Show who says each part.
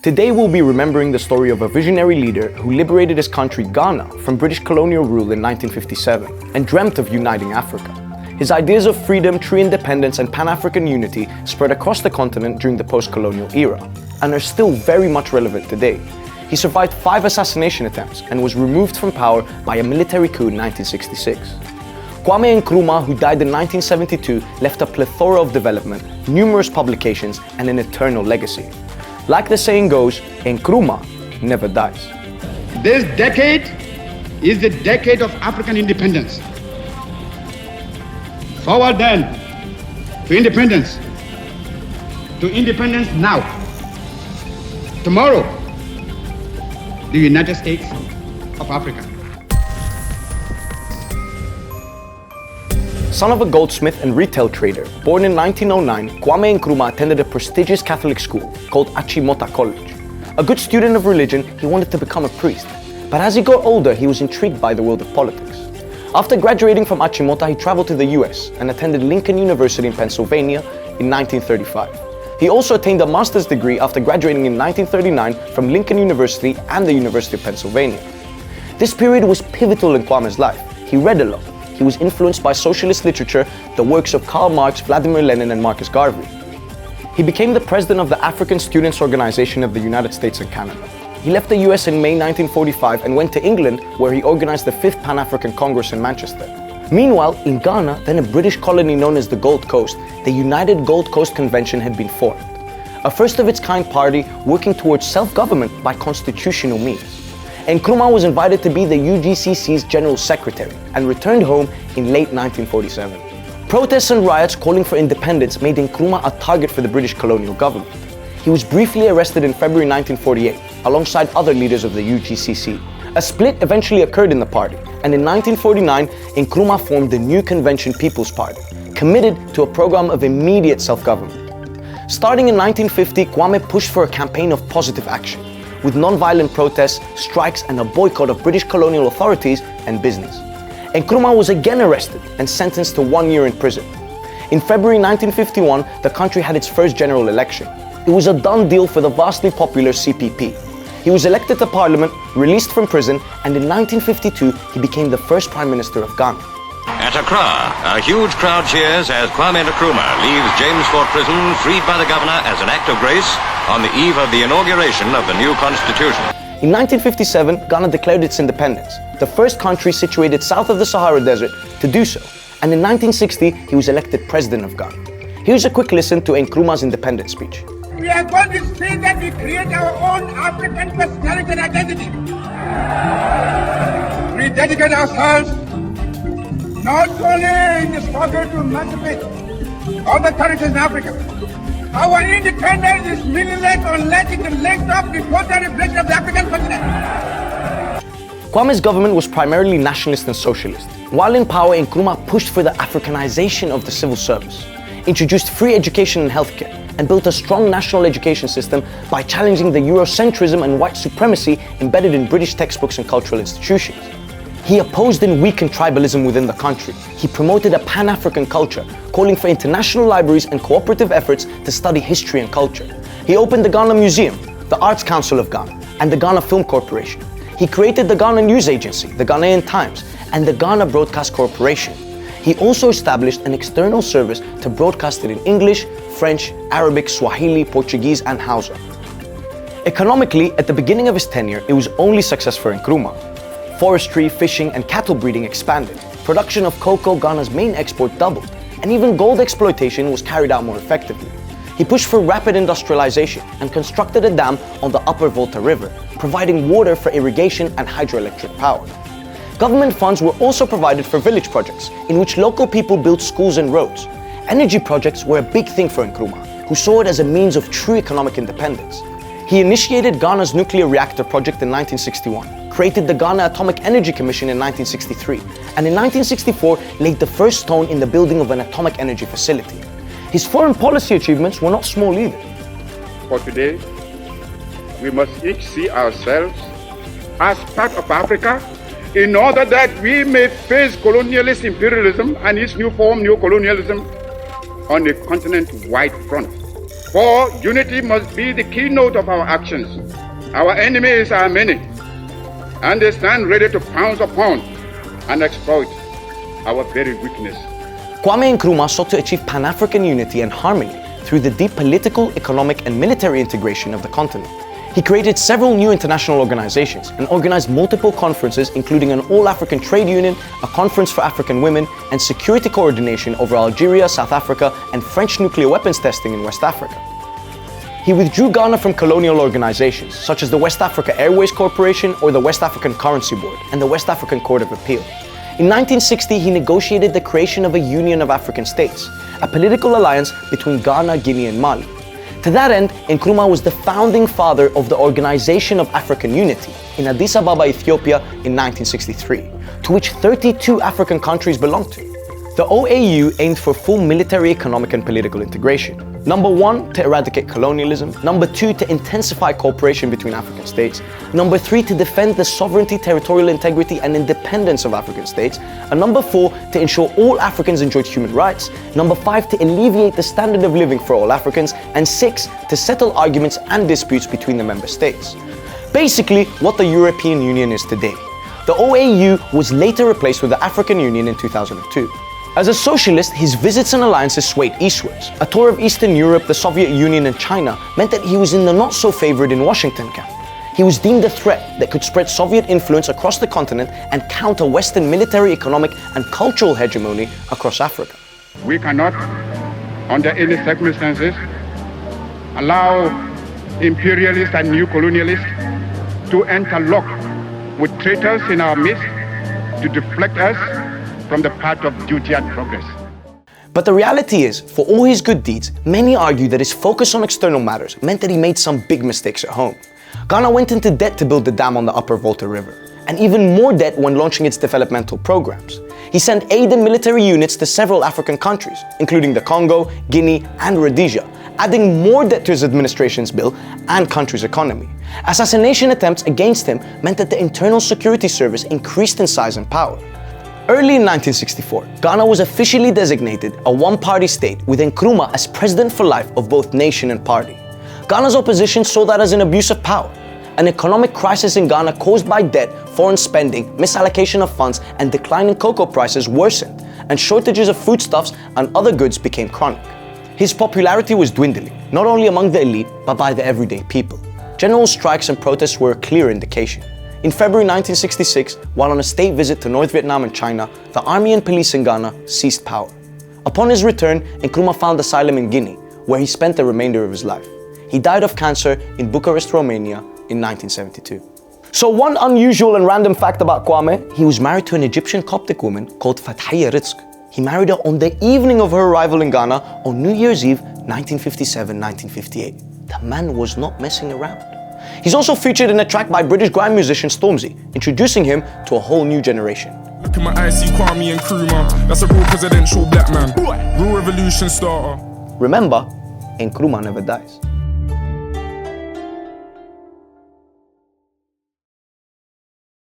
Speaker 1: Today we'll be remembering the story of a visionary leader who liberated his country, Ghana, from British colonial rule in 1957 and dreamt of uniting Africa. His ideas of freedom, true independence and Pan-African unity spread across the continent during the post-colonial era and are still very much relevant today. He survived 5 assassination attempts and was removed from power by a military coup in 1966. Kwame Nkrumah, who died in 1972, left a plethora of development, numerous publications and an eternal legacy. Like the saying goes, Nkrumah never dies.
Speaker 2: This decade is the decade of African independence. Forward then to independence. To independence now. Tomorrow, the United States of Africa.
Speaker 1: Son of a goldsmith and retail trader, born in 1909, Kwame Nkrumah attended a prestigious Catholic school called Achimota College. A good student of religion, he wanted to become a priest. But as he got older, he was intrigued by the world of politics. After graduating from Achimota, he traveled to the US and attended Lincoln University in Pennsylvania in 1935. He also attained a master's degree after graduating in 1939 from Lincoln University and the University of Pennsylvania. This period was pivotal in Kwame's life. He read a lot. He was influenced by socialist literature, the works of Karl Marx, Vladimir Lenin and Marcus Garvey. He became the president of the African Students Organization of the United States and Canada. He left the US in May 1945 and went to England, where he organized the 5th Pan-African Congress in Manchester. Meanwhile, in Ghana, then a British colony known as the Gold Coast, the United Gold Coast Convention had been formed. A first-of-its-kind party working towards self-government by constitutional means. Nkrumah was invited to be the UGCC's General Secretary and returned home in late 1947. Protests and riots calling for independence made Nkrumah a target for the British colonial government. He was briefly arrested in February 1948, alongside other leaders of the UGCC. A split eventually occurred in the party, and in 1949, Nkrumah formed the New Convention People's Party, committed to a program of immediate self-government. Starting in 1950, Kwame pushed for a campaign of positive action, with non-violent protests, strikes and a boycott of British colonial authorities and business. Nkrumah was again arrested and sentenced to 1 year in prison. In February 1951, the country had its first general election. It was a done deal for the vastly popular CPP. He was elected to parliament, released from prison, and in 1952, he became the first Prime Minister of Ghana.
Speaker 3: At Accra, a huge crowd cheers as Kwame Nkrumah leaves James Fort Prison freed by the governor as an act of grace on the eve of the inauguration of the new constitution.
Speaker 1: In 1957, Ghana declared its independence, the first country situated south of the Sahara Desert to do so, and in 1960, he was elected President of Ghana. Here's a quick listen to Nkrumah's independence speech.
Speaker 4: We are going to see that we create our own African personality and identity. We dedicate ourselves not only in the struggle to emancipate other countries in Africa. Our independence is meaningless unless it is linked up with total reflection of the African continent.
Speaker 1: Kwame's government was primarily nationalist and socialist. While in power, Nkrumah pushed for the Africanization of the civil service, introduced free education and healthcare, and built a strong national education system by challenging the Eurocentrism and white supremacy embedded in British textbooks and cultural institutions. He opposed and weakened tribalism within the country. He promoted a Pan-African culture, calling for international libraries and cooperative efforts to study history and culture. He opened the Ghana Museum, the Arts Council of Ghana, and the Ghana Film Corporation. He created the Ghana News Agency, the Ghanaian Times, and the Ghana Broadcast Corporation. He also established an external service to broadcast it in English, French, Arabic, Swahili, Portuguese, and Hausa. Economically, at the beginning of his tenure, it was only success for Nkrumah. Forestry, fishing, and cattle breeding expanded. Production of cocoa, Ghana's main export, doubled, and even gold exploitation was carried out more effectively. He pushed for rapid industrialization and constructed a dam on the Upper Volta River, providing water for irrigation and hydroelectric power. Government funds were also provided for village projects, in which local people built schools and roads. Energy projects were a big thing for Nkrumah, who saw it as a means of true economic independence. He initiated Ghana's nuclear reactor project in 1961, created the Ghana Atomic Energy Commission in 1963, and in 1964 laid the first stone in the building of an atomic energy facility. His foreign policy achievements were not small either.
Speaker 2: For today, we must each see ourselves as part of Africa in order that we may face colonialist imperialism and its new form, neo-colonialism, on a continent-wide front. For unity must be the keynote of our actions. Our enemies are many, and they stand ready to pounce upon and exploit our very weakness.
Speaker 1: Kwame Nkrumah sought to achieve Pan-African unity and harmony through the deep political, economic, and military integration of the continent. He created several new international organizations and organized multiple conferences, including an all-African trade union, a conference for African women, and security coordination over Algeria, South Africa, and French nuclear weapons testing in West Africa. He withdrew Ghana from colonial organizations, such as the West Africa Airways Corporation or the West African Currency Board and the West African Court of Appeal. In 1960, he negotiated the creation of a Union of African States, a political alliance between Ghana, Guinea, and Mali. To that end, Nkrumah was the founding father of the Organization of African Unity in Addis Ababa, Ethiopia in 1963, to which 32 African countries belonged to. The OAU aimed for full military, economic, and political integration. Number 1, to eradicate colonialism. Number 2, to intensify cooperation between African states. Number 3, to defend the sovereignty, territorial integrity, and independence of African states. And number 4, to ensure all Africans enjoyed human rights. Number 5, to alleviate the standard of living for all Africans. And 6, to settle arguments and disputes between the member states. Basically, what the European Union is today. The OAU was later replaced with the African Union in 2002. As a socialist, his visits and alliances swayed eastwards. A tour of Eastern Europe, the Soviet Union, and China meant that he was in the not-so-favored in Washington camp. He was deemed a threat that could spread Soviet influence across the continent and counter Western military, economic, and cultural hegemony across Africa.
Speaker 2: We cannot, under any circumstances, allow imperialists and neo-colonialists to interlock with traitors in our midst to deflect us from the path of duty and progress.
Speaker 1: But the reality is, for all his good deeds, many argue that his focus on external matters meant that he made some big mistakes at home. Ghana went into debt to build the dam on the Upper Volta River, and even more debt when launching its developmental programs. He sent aid and military units to several African countries, including the Congo, Guinea, and Rhodesia, adding more debt to his administration's bill and country's economy. Assassination attempts against him meant that the Internal Security Service increased in size and power. Early in 1964, Ghana was officially designated a one-party state with Nkrumah as president for life of both nation and party. Ghana's opposition saw that as an abuse of power. An economic crisis in Ghana caused by debt, foreign spending, misallocation of funds, and declining cocoa prices worsened, and shortages of foodstuffs and other goods became chronic. His popularity was dwindling, not only among the elite, but by the everyday people. General strikes and protests were a clear indication. In February 1966, while on a state visit to North Vietnam and China, the army and police in Ghana seized power. Upon his return, Nkrumah found asylum in Guinea, where he spent the remainder of his life. He died of cancer in Bucharest, Romania in 1972. So one unusual and random fact about Kwame, he was married to an Egyptian Coptic woman called Fathia Rizk. He married her on the evening of her arrival in Ghana on New Year's Eve, 1957-1958. The man was not messing around. He's also featured in a track by British grime musician Stormzy, introducing him to a whole new generation.
Speaker 5: Look in my eyes, see Kwame Nkrumah. That's a real presidential black man. Real revolution starter.
Speaker 1: Remember, Nkrumah never dies.